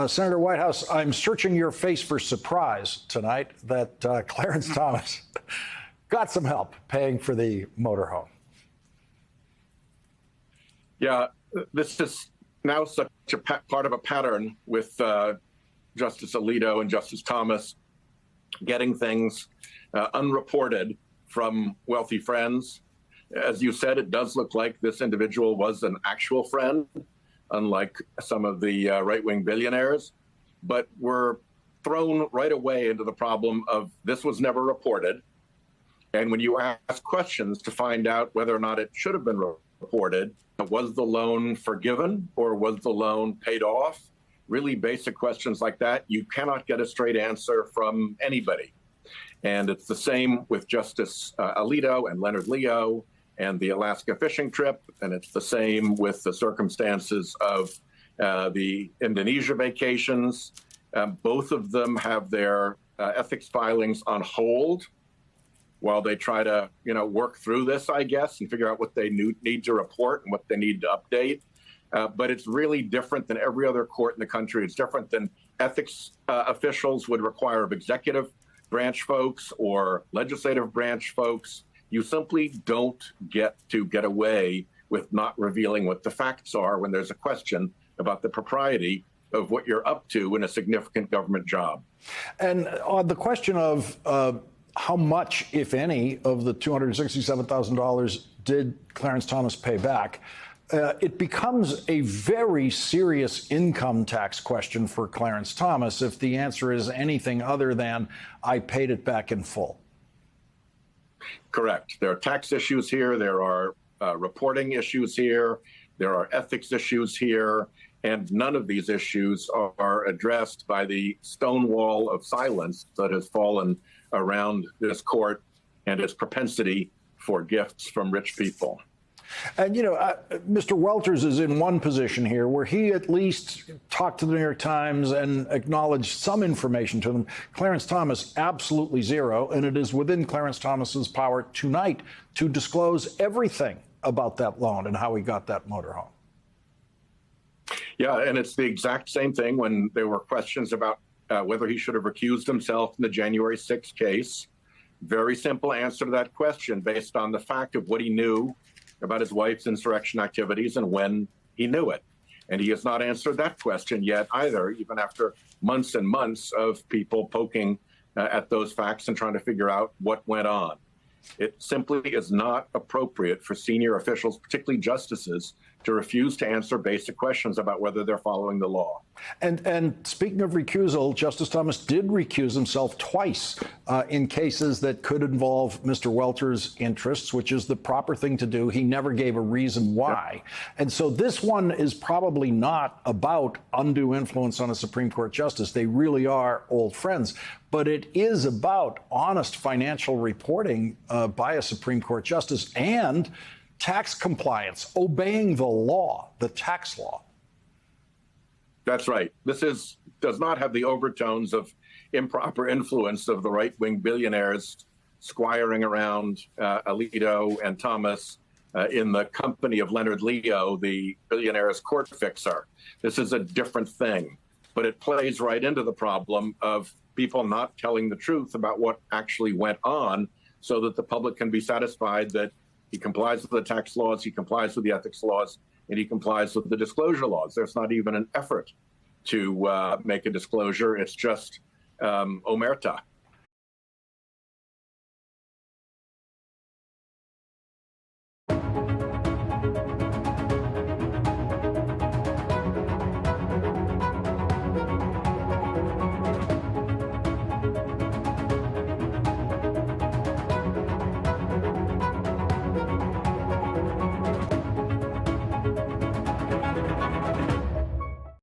Senator Whitehouse, I'm searching your face for surprise tonight that Clarence Thomas got some help paying for the motorhome. Yeah, this is now such a part of a pattern with Justice Alito and Justice Thomas getting things unreported from wealthy friends. As you said, it does look like this individual was an actual friend, unlike some of the right-wing billionaires. But we're thrown right away into the problem of this was never reported. And when you ask questions to find out whether or not it should have been reported, was the loan forgiven or was the loan paid off? Really basic questions like that, you cannot get a straight answer from anybody. And it's the same with Justice Alito and Leonard Leo and the Alaska fishing trip, and it's the same with the circumstances of the Indonesia vacations. Both of them have their ethics filings on hold while they try to, work through this, I guess, and figure out what they need to report and what they need to update. But it's really different than every other court in the country. It's different than ethics officials would require of executive branch folks or legislative branch folks. You simply don't get away with not revealing what the facts are when there's a question about the propriety of what you're up to in a significant government job. And on the question of how much, if any, of the $267,000 did Clarence Thomas pay back, it becomes a very serious income tax question for Clarence Thomas if the answer is anything other than, I paid it back in full. Correct. There are tax issues here. There are reporting issues here. There are ethics issues here. And none of these issues are addressed by the stone wall of silence that has fallen around this court and its propensity for gifts from rich people. And, Mr. Welters is in one position here where he at least talked to the New York Times and acknowledged some information to them. Clarence Thomas, absolutely zero. And it is within Clarence Thomas's power tonight to disclose everything about that loan and how he got that motorhome. Yeah, and it's the exact same thing when there were questions about whether he should have recused himself in the January 6th case. Very simple answer to that question based on the fact of what he knew about his wife's insurrection activities and when he knew it. And he has not answered that question yet either, even after months and months of people poking at those facts and trying to figure out what went on. It simply is not appropriate for senior officials, particularly justices, to refuse to answer basic questions about whether they're following the law. And speaking of recusal, Justice Thomas did recuse himself twice in cases that could involve Mr. Welter's interests, which is the proper thing to do. He never gave a reason why. Yep. And so this one is probably not about undue influence on a Supreme Court justice. They really are old friends. But it is about honest financial reporting by a Supreme Court justice and tax compliance, obeying the law, the tax law. That's right. This does not have the overtones of improper influence of the right-wing billionaires squiring around Alito and Thomas in the company of Leonard Leo, the billionaire's court fixer. This is a different thing, but it plays right into the problem of people not telling the truth about what actually went on so that the public can be satisfied that he complies with the tax laws, he complies with the ethics laws, and he complies with the disclosure laws. There's not even an effort to make a disclosure. It's just omerta.